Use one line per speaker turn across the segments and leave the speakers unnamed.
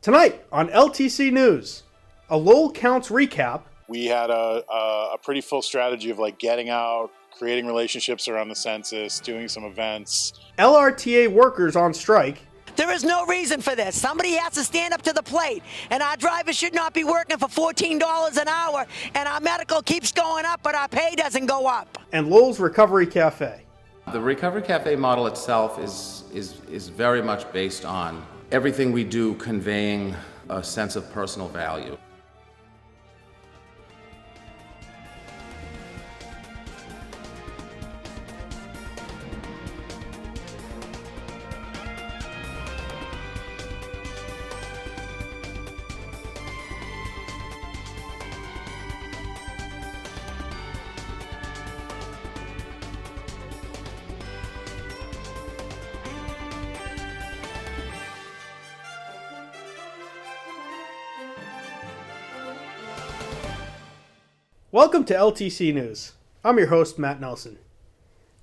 Tonight on LTC News, a Lowell Counts recap.
We had a pretty full strategy of getting out, creating relationships around the census, doing some events.
LRTA workers on strike.
There is no reason for this. Somebody has to stand up to the plate, and our drivers should not be working for $14 an hour, and our medical keeps going up, but our pay doesn't go up.
And Lowell's Recovery Cafe.
The Recovery Cafe model itself is very much based on everything we do conveying a sense of personal value.
Welcome to LTC News. I'm your host, Matt Nelson.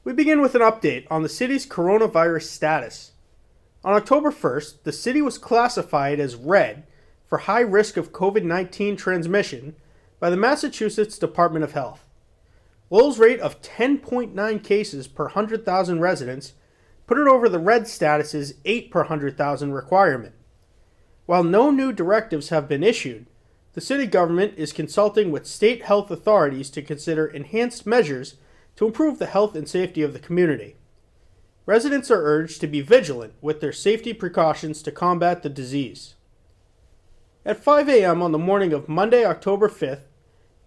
We begin with an update on the city's coronavirus status. On October 1st, the city was classified as red for high risk of COVID-19 transmission by the Massachusetts Department of Health. Lowell's rate of 10.9 cases per 100,000 residents put it over the red status's 8 per 100,000 requirement. While no new directives have been issued, the city government is consulting with state health authorities to consider enhanced measures to improve the health and safety of the community. Residents are urged to be vigilant with their safety precautions to combat the disease. At 5 a.m. on the morning of Monday, October 5th,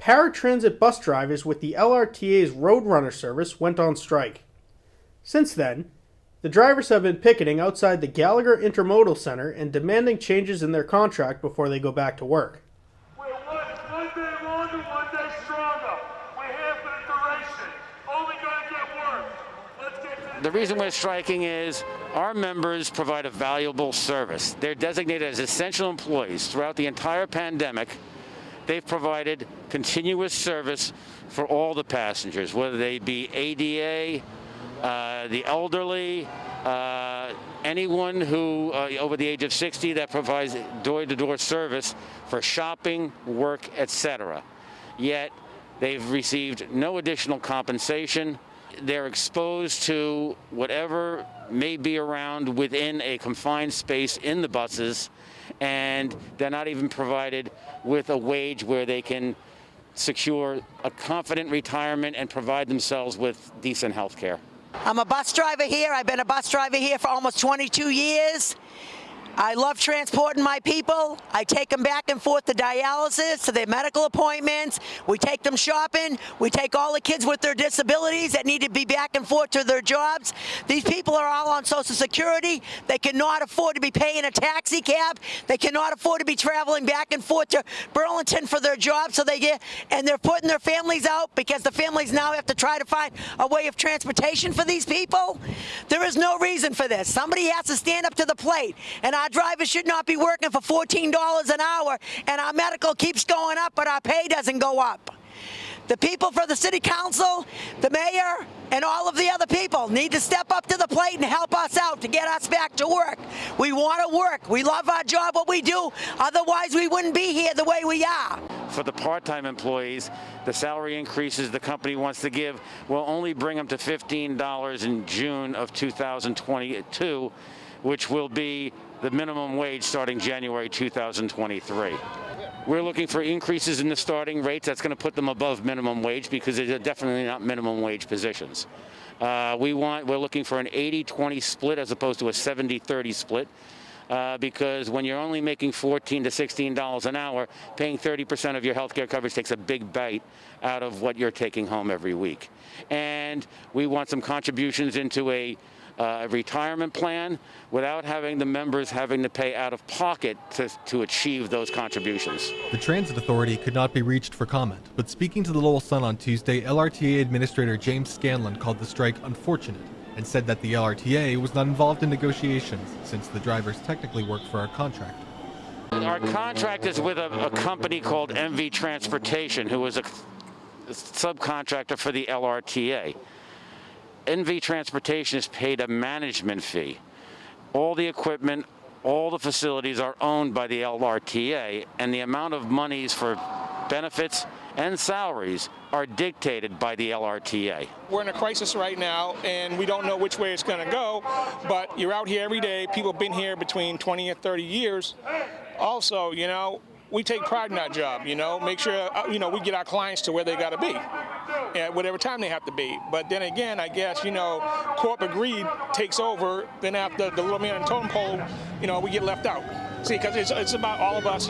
paratransit bus drivers with the LRTA's Roadrunner service went on strike. Since then, the drivers have been picketing outside the Gallagher Intermodal Center and demanding changes in their contract before they go back to work.
One day longer, one day stronger. We're here for the duration. Only gonna get worse. Let's get to
the reason we're striking is our members provide a valuable service. They're designated as essential employees throughout the entire pandemic. They've provided continuous service for all the passengers, whether they be ADA, the elderly, anyone who over the age of 60 that provides door-to-door service for shopping, work, etc. Yet they've received no additional compensation. They're exposed to whatever may be around within a confined space in the buses, and they're not even provided with a wage where they can secure a confident retirement and provide themselves with decent health care.
I'm a bus driver here. I've been a bus driver here for almost 22 years. I love transporting my people. I take them back and forth to dialysis, to their medical appointments. We take them shopping. We take all the kids with their disabilities that need to be back and forth to their jobs. These people are all on Social Security. They cannot afford to be paying a taxi cab. They cannot afford to be traveling back and forth to Burlington for their jobs. And they're putting their families out because the families now have to try to find a way of transportation for these people. There is no reason for this. Somebody has to stand up to the plate, and our drivers should not be working for $14 an hour, and our medical keeps going up, but our pay doesn't go up. The people for the city council, the mayor, and all of the other people need to step up to the plate and help us out to get us back to work. We want to work. We love our job, what we do. Otherwise, we wouldn't be here the way we are.
For the part-time employees, the salary increases the company wants to give will only bring them to $15 in June of 2022, which will be the minimum wage starting January 2023. We're looking for increases in the starting rates. That's going to put them above minimum wage because they're definitely not minimum wage positions. We're looking for an 80-20 split as opposed to a 70-30 split. Because when you're only making $14 to $16 an hour, paying 30% of your health care coverage takes a big bite out of what you're taking home every week. And we want some contributions into a retirement plan without having the members having to pay out of pocket to achieve those contributions.
The Transit Authority could not be reached for comment, but speaking to the Lowell Sun on Tuesday, LRTA Administrator James Scanlon called the strike unfortunate and said that the LRTA was not involved in negotiations since the drivers technically work for our contract.
Our contract is with a company called MV Transportation, who is a subcontractor for the LRTA. NV Transportation is paid a management fee. All the equipment, all the facilities are owned by the LRTA, and the amount of monies for benefits and salaries are dictated by the LRTA.
We're in a crisis right now, and we don't know which way it's going to go, but you're out here every day. People have been here between 20 and 30 years. Also, we take pride in our job, make sure, we get our clients to where they got to be at whatever time they have to be. But then again, I guess, corporate greed takes over. Then after the little man on the totem pole, we get left out. See, because it's about all of us,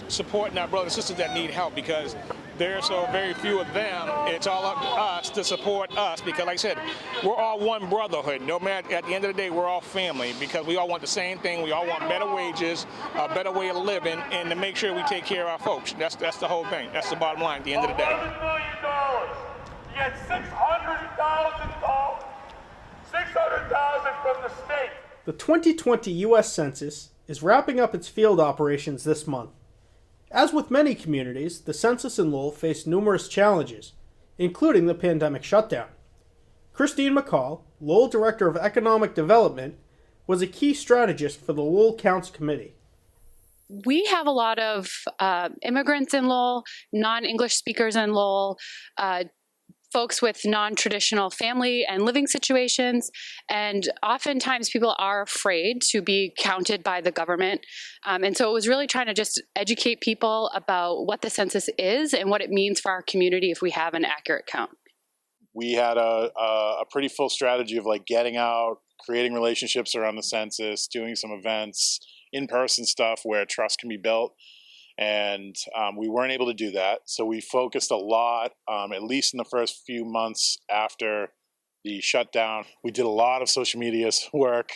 supporting our brothers and sisters that need help, because there are so very few of them. It's all up to us to support us, because like I said, we're all one brotherhood. No matter, at the end of the day, we're all family, because we all want the same thing. We all want better wages, a better way of living, and to make sure we take care of our folks. That's the whole thing. That's the bottom line at the end of the day.
$11 million. You get $600,000 from the state.
The 2020 U.S. Census is wrapping up its field operations this month. As with many communities, the census in Lowell faced numerous challenges, including the pandemic shutdown. Christine McCall, Lowell Director of Economic Development, was a key strategist for the Lowell Counts Committee.
We have a lot of immigrants in Lowell, non-English speakers in Lowell, folks with non-traditional family and living situations, and oftentimes people are afraid to be counted by the government. And so it was really trying to just educate people about what the census is and what it means for our community if we have an accurate count.
We had a pretty full strategy of getting out, creating relationships around the census, doing some events, in-person stuff where trust can be built. And we weren't able to do that. So we focused a lot, at least in the first few months after the shutdown. We did a lot of social media work.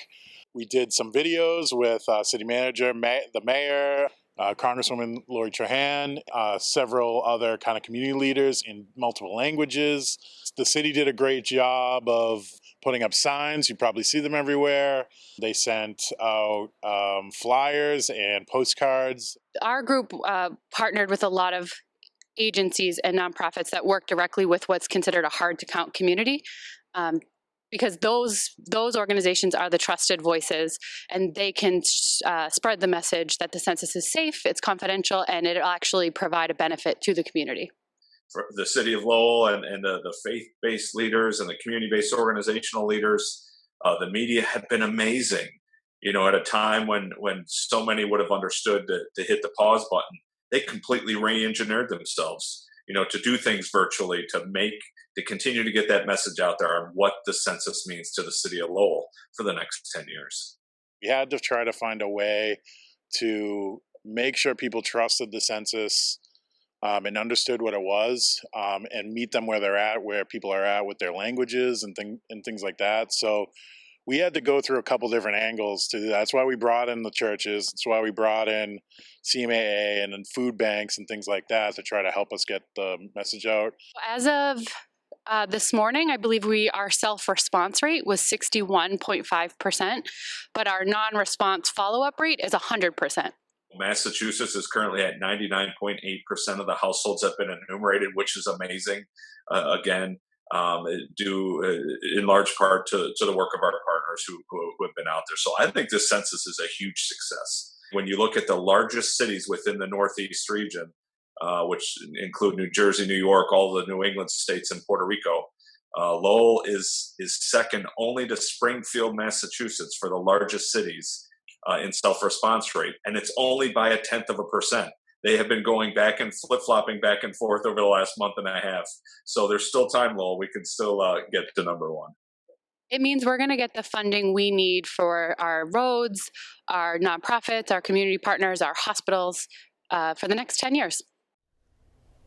We did some videos with city manager, the mayor, Congresswoman Lori Trahan, several other kind of community leaders in multiple languages. The city did a great job of putting up signs. You probably see them everywhere. They sent out flyers and postcards. Our
group partnered with a lot of agencies and nonprofits that work directly with what's considered a hard-to-count community, because those organizations are the trusted voices, and they can spread the message that the census is safe, it's confidential, and it'll actually provide a benefit to the community.
For the city of Lowell and the faith-based leaders and the community-based organizational leaders, the media have been amazing. At a time when so many would have understood to hit the pause button, they completely re-engineered themselves, to do things virtually, to continue to get that message out there on what the census means to the city of Lowell for the next 10 years.
We had to try to find a way to make sure people trusted the census and understood what it was, and meet them where they're at, where people are at with their languages and things like that. So we had to go through a couple different angles to do that. That's why we brought in the churches. That's why we brought in CMAA and then food banks and things like that to try to help us get the message out.
As of this morning, I believe our self-response rate was 61.5%, but our non-response follow-up rate is 100%.
Massachusetts is currently at 99.8% of the households have been enumerated, which is amazing. Due in large part to the work of our partners who have been out there. So I think this census is a huge success. When you look at the largest cities within the Northeast region, which include New Jersey, New York, all the New England states, and Puerto Rico, Lowell is second only to Springfield, Massachusetts for the largest cities in self-response rate, and it's only by 0.1%. They have been going back and flip-flopping back and forth over the last month and a half. So there's still time, Lowell. We can still get to number one.
It means we're going to get the funding we need for our roads, our nonprofits, our community partners, our hospitals for the next 10 years.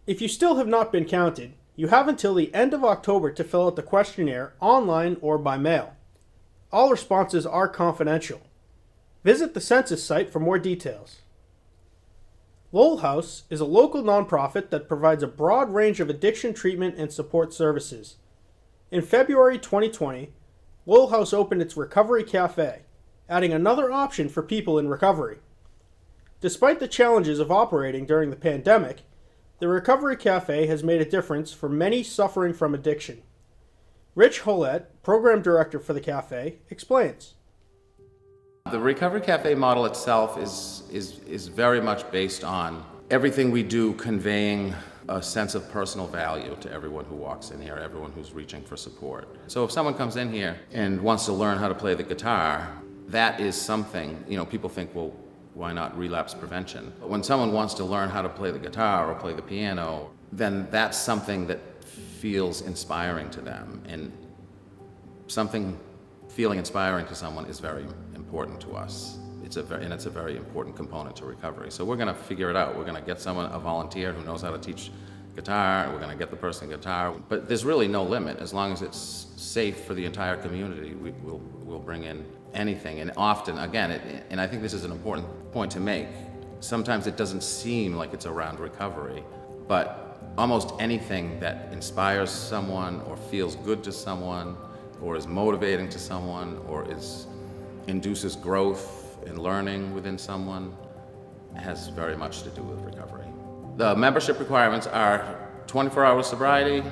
If you still have not been counted, you have until the end of October to fill out the questionnaire online or by mail. All responses are confidential. Visit the census site for more details. Lowell House is a local nonprofit that provides a broad range of addiction treatment and support services. In February 2020, Lowell House opened its Recovery Cafe, adding another option for people in recovery. Despite the challenges of operating during the pandemic, the Recovery Cafe has made a difference for many suffering from addiction. Rich Hollett, Program Director for the cafe, explains.
The Recovery Cafe model itself is very much based on everything we do conveying a sense of personal value to everyone who walks in here, everyone who's reaching for support. So if someone comes in here and wants to learn how to play the guitar, that is something, people think, well, why not relapse prevention? But when someone wants to learn how to play the guitar or play the piano, then that's something that feels inspiring to them. And something feeling inspiring to someone is very important to us. It's a very important component to recovery. So we're going to figure it out. We're going to get a volunteer who knows how to teach guitar. We're going to get the person guitar. But there's really no limit. As long as it's safe for the entire community, we'll bring in anything. And often, again, and I think this is an important point to make, sometimes it doesn't seem like it's around recovery, but almost anything that inspires someone or feels good to someone or is motivating to someone or induces growth and learning within someone has very much to do with recovery. The membership requirements are 24 hours sobriety,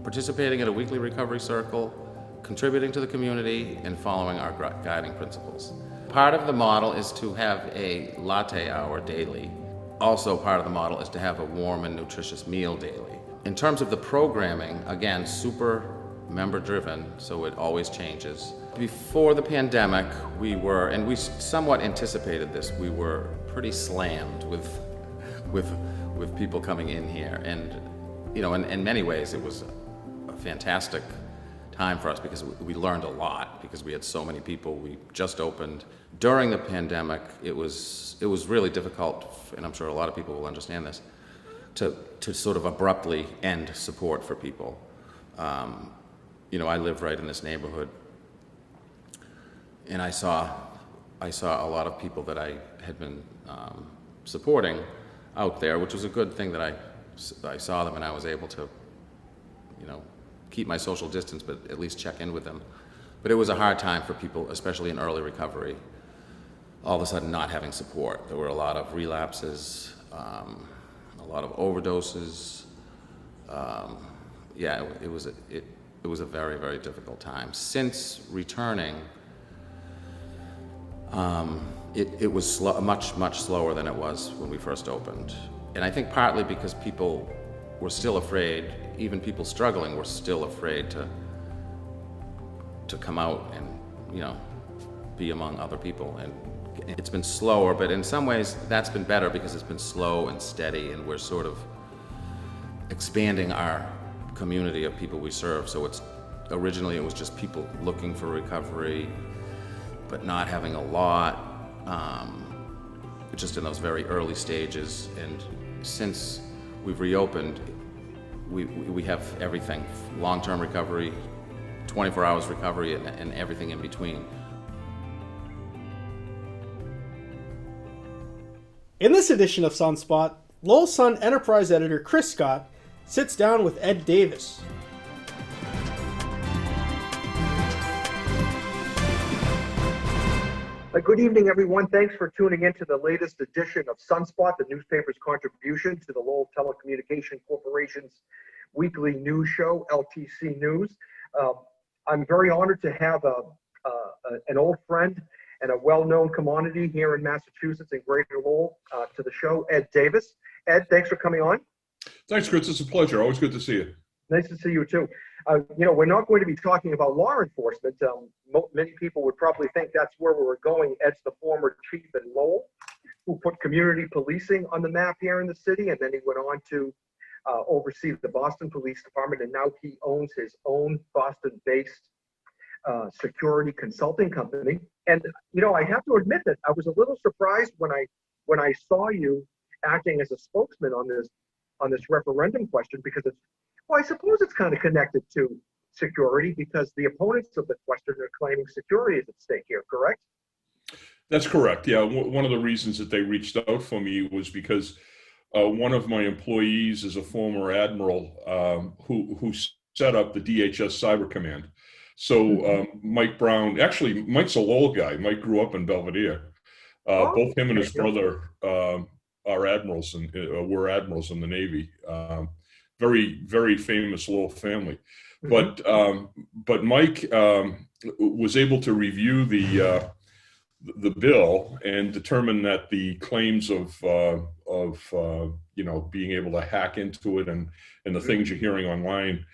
participating in a weekly recovery circle, contributing to the community, and following our guiding principles. Part of the model is to have a latte hour daily. Also part of the model is to have a warm and nutritious meal daily. In terms of the programming, again, super member-driven, so it always changes. Before the pandemic, we somewhat anticipated this, we were pretty slammed with people coming in here. And, in many ways, it was a fantastic time for us because we learned a lot because we had so many people. We just opened. During the pandemic, it was really difficult, and I'm sure a lot of people will understand this, to sort of abruptly end support for people. I live right in this neighborhood, and I saw a lot of people that I had been supporting out there, which was a good thing that I saw them and I was able to, keep my social distance, but at least check in with them. But it was a hard time for people, especially in early recovery, all of a sudden not having support. There were a lot of relapses, a lot of overdoses. It was a very, very difficult time. Since returning, it was much, much slower than it was when we first opened. And I think partly because people were still afraid, even people struggling were still afraid to come out and, be among other people. And it's been slower, but in some ways that's been better because it's been slow and steady, and we're sort of expanding our community of people we serve. So originally it was just people looking for recovery, but not having a lot, just in those very early stages. And since we've reopened, we have everything, long-term recovery, 24 hours recovery, and everything in between.
In this edition of Sunspot, Lowell Sun Enterprise editor Chris Scott sits down with Ed Davis.
Good evening, everyone. Thanks for tuning in to the latest edition of Sunspot, the newspaper's contribution to the Lowell Telecommunication Corporation's weekly news show, LTC News. I'm very honored to have an old friend and a well-known commodity here in Massachusetts and Greater Lowell to the show, Ed Davis. Ed, thanks for coming on.
Thanks, Chris. It's a pleasure. Always good to see you.
Nice to see you, too. We're not going to be talking about law enforcement. Many people would probably think that's where we were going. Ed's the former chief in Lowell, who put community policing on the map here in the city, and then he went on to oversee the Boston Police Department, and now he owns his own Boston-based security consulting company. And I have to admit that I was a little surprised when I saw you acting as a spokesman on this referendum question, because I suppose it's kind of connected to security, because the opponents of the question are claiming security is at stake here, correct?
That's correct. Yeah, one of the reasons that they reached out for me was because one of my employees is a former admiral who set up the DHS Cyber Command. So Mike Brown, actually Mike's a Lowell guy. Mike grew up in Belvedere. Both him and his brother are admirals and were admirals in the Navy. Very, very famous Lowell family. But Mike was able to review the bill and determined that the claims of being able to hack into it and the things you're hearing online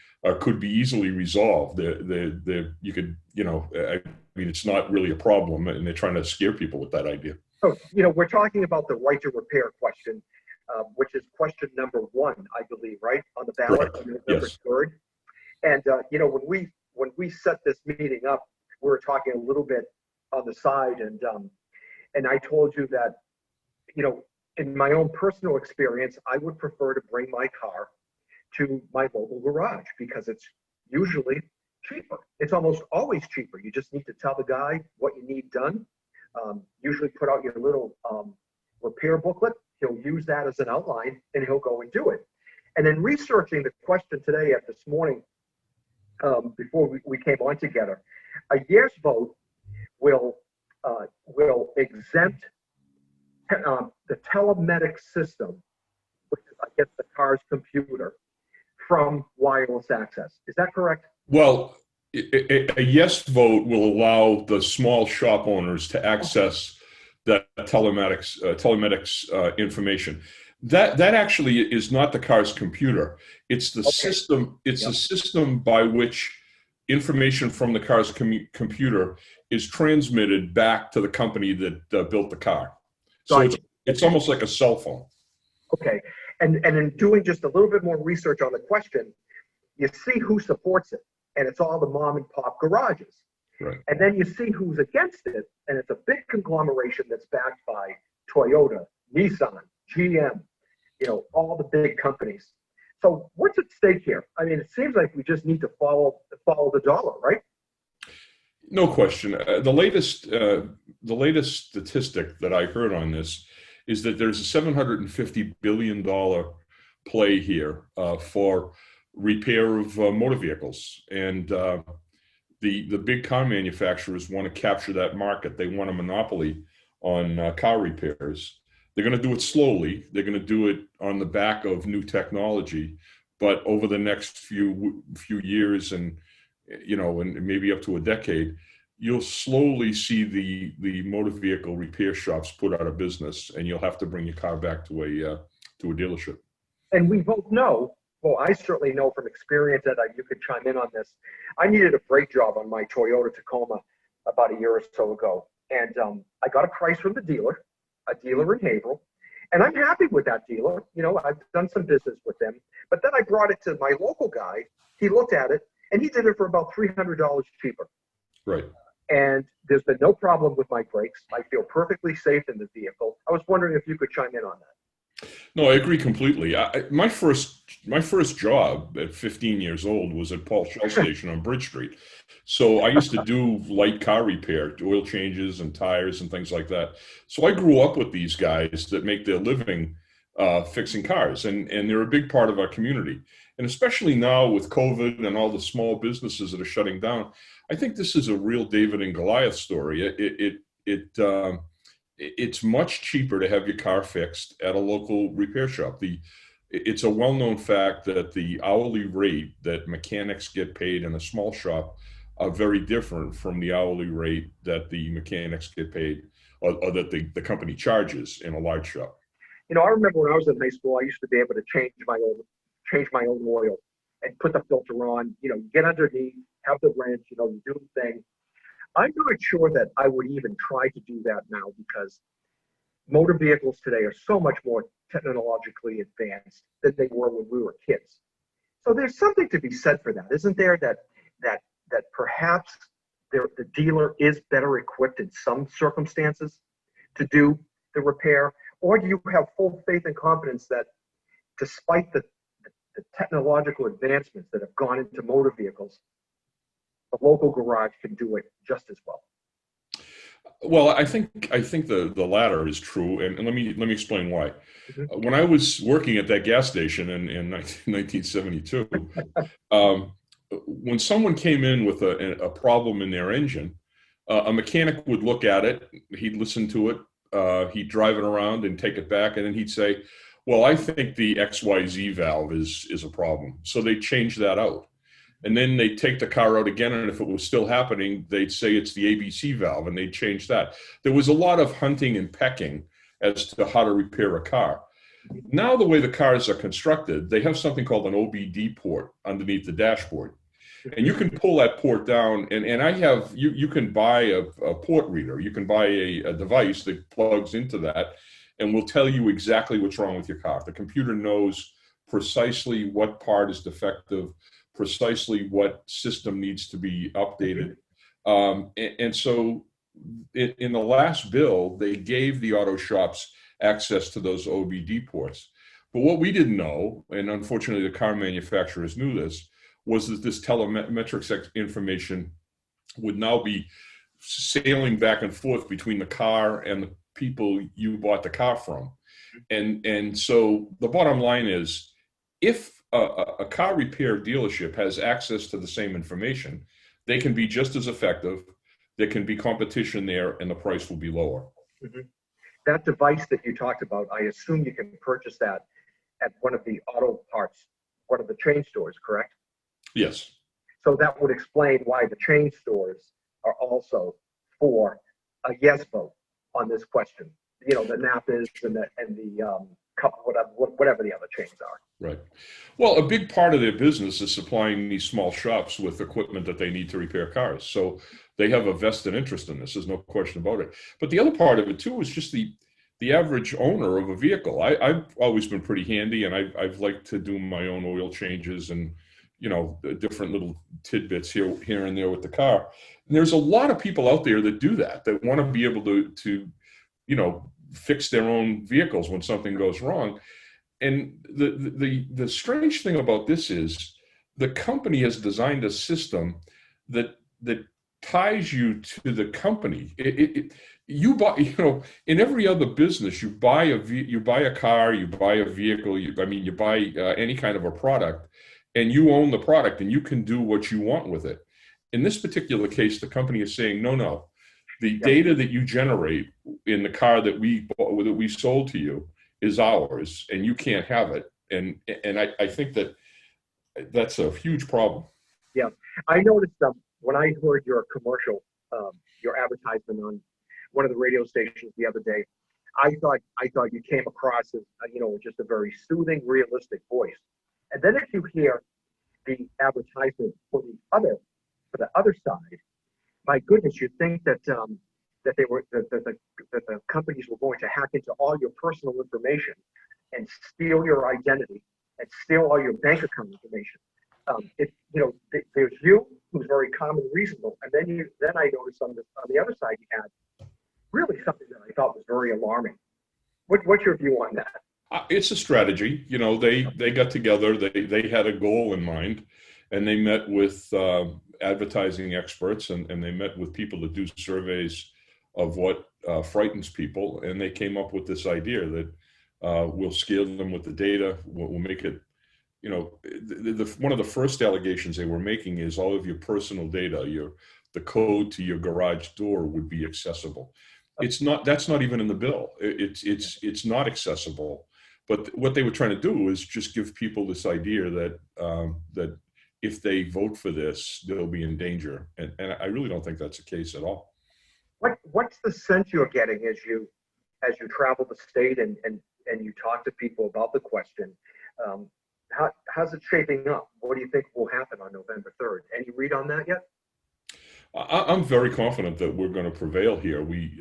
could be easily resolved. You could, I mean, it's not really a problem, and they're trying to scare people with that idea.
So, we're talking about the right to repair question, which is question number 1, I believe, right, on the ballot on November 3rd. And when we set this meeting up, we were talking a little bit on the side, and I told you that, in my own personal experience, I would prefer to bring my car to my local garage because it's usually cheaper. It's almost always cheaper. You just need to tell the guy what you need done. Usually put out your little repair booklet. He'll use that as an outline and he'll go and do it. And then researching the question today at this morning, before we came on together, a yes vote will exempt the telematics system, which is, I guess, the car's computer, from wireless access. Is that correct?
Well, a yes vote will allow the small shop owners to access that telematics information. That actually is not the car's computer. It's the system. It's the system by which information from the car's computer is transmitted back to the company that built the car. So it's almost like a cell phone.
Okay. And in doing just a little bit more research on the question, you see who supports it, and it's all the mom and pop garages.
Right.
And then you see who's against it, and it's a big conglomeration that's backed by Toyota, Nissan, GM, all the big companies. So what's at stake here? I mean, it seems like we just need to follow the dollar, right?
No question. The latest statistic that I heard on this is that there's a $750 billion play here for repair of motor vehicles. And the big car manufacturers want to capture that market. They want a monopoly on car repairs. They're going to do it slowly. They're going to do it on the back of new technology. But over the next few years and maybe up to a decade, you'll slowly see the motor vehicle repair shops put out of business, and you'll have to bring your car back to a dealership.
And we both know, well, I certainly know from experience that you could chime in on this. I needed a brake job on my Toyota Tacoma about a year or so ago, and I got a price from a dealer in Haverhill, and I'm happy with that dealer. I've done some business with them, but then I brought it to my local guy. He looked at it, and he did it for about $300 cheaper.
Right.
And there's been no problem with my brakes. I feel perfectly safe in the vehicle. I was wondering if you could chime in on that.
No, I agree completely. My first job at 15 years old was at Paul Shell Station on Bridge Street. So I used to do light car repair, oil changes and tires and things like that. So I grew up with these guys that make their living fixing cars, and they're a big part of our community. And especially now with COVID and all the small businesses that are shutting down, I think this is a real David and Goliath story. It's much cheaper to have your car fixed at a local repair shop. It's a well-known fact that the hourly rate that mechanics get paid in a small shop are very different from the hourly rate that the mechanics get paid or that the company charges in a large shop.
I remember when I was in high school, I used to be able to change my own oil and put the filter on, get underneath, have the wrench, do the thing. I'm not sure that I would even try to do that now because motor vehicles today are so much more technologically advanced than they were when we were kids. So there's something to be said for that, isn't there? That perhaps the dealer is better equipped in some circumstances to do the repair, or do you have full faith and confidence that despite the technological advancements that have gone into motor vehicles, the local garage can do it just as well?
Well, I think the latter is true, and let me explain why. Mm-hmm. When I was working at that gas station in 1972, when someone came in with a problem in their engine, a mechanic would look at it, he'd listen to it, he'd drive it around and take it back, and then he'd say, "Well, I think the XYZ valve is a problem," so they changed that out. And then they'd take the car out again, and if it was still happening, they'd say it's the ABC valve, and they'd change that. There was a lot of hunting and pecking as to how to repair a car. Now, the way the cars are constructed, they have something called an OBD port underneath the dashboard. And you can pull that port down, and I have, you can buy a port reader. You can buy a device that plugs into that and will tell you exactly what's wrong with your car. The computer knows precisely what part is defective, precisely what system needs to be updated. And so in the last bill, they gave the auto shops access to those OBD ports. But what we didn't know, and unfortunately the car manufacturers knew this, was that this telemetrics information would now be sailing back and forth between the car and the people you bought the car from. And so the bottom line is, if a car repair dealership has access to the same information, they can be just as effective, there can be competition there, and the price will be lower.
Mm-hmm. That device that you talked about, I assume you can purchase that at one of the auto parts, one of the chain stores, correct?
Yes.
So that would explain why the chain stores are also for a yes vote on this question. You know, the Napas and the whatever the other chains are.
Right. Well, a big part of their business is supplying these small shops with equipment that they need to repair cars. So they have a vested interest in this. There's no question about it. But the other part of it too is just the average owner of a vehicle. I've always been pretty handy, and I've liked to do my own oil changes and, you know, different little tidbits here and there with the car. And there's a lot of people out there that do that want to be able to, you know, fix their own vehicles when something goes wrong. And the strange thing about this is the company has designed a system that ties you to the company. You buy, you know, in every other business, you buy a car, you buy a vehicle, you buy any kind of a product, and you own the product and you can do what you want with it. In this particular case, the company is saying, no, the data that you generate in the car that we sold to you is ours, and you can't have it. And I think that's a huge problem.
Yeah, I noticed when I heard your commercial, your advertisement on one of the radio stations the other day, I thought you came across as, you know, just a very soothing, realistic voice. And then if you hear the advertisement for the other side, my goodness, you'd think that that the companies were going to hack into all your personal information and steal your identity and steal all your bank account information. There's you, who's very calm and reasonable, and then I noticed on the other side you had really something that I thought was very alarming. What's your view on that?
It's a strategy. You know, they got together. They had a goal in mind, and they met with advertising experts, and they met with people that do surveys of what frightens people, and they came up with this idea that we'll scale them with the data. We'll make it, you know, one of the first allegations they were making is all of your personal data, the code to your garage door would be accessible. It's not. That's not even in the bill. It's not accessible. But what they were trying to do is just give people this idea that if they vote for this, they'll be in danger, and I really don't think that's the case at all.
What's the sense you're getting as you travel the state and you talk to people about the question? How's it shaping up? What do you think will happen on November 3rd? Any read on that yet?
I'm very confident that we're going to prevail here. We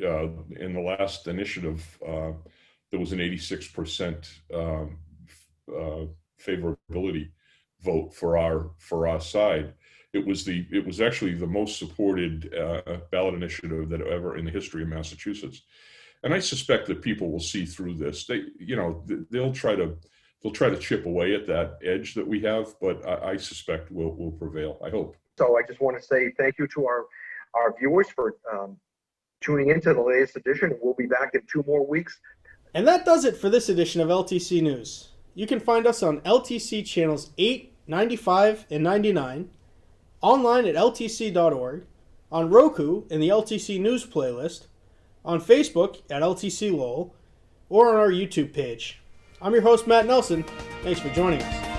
in the last initiative, there was an 86% favorability vote for our side. It was actually the most supported ballot initiative that ever in the history of Massachusetts. And I suspect that people will see through this. They'll try to chip away at that edge that we have, but I suspect we'll prevail. I hope.
So I just want to say thank you to our viewers for tuning into the latest edition. We'll be back in 2 more weeks.
And that does it for this edition of LTC News. You can find us on LTC channels 8, 95, and 99, online at ltc.org, on Roku in the LTC News playlist, on Facebook at LTC Lowell, or on our YouTube page. I'm your host, Matt Nelson. Thanks for joining us.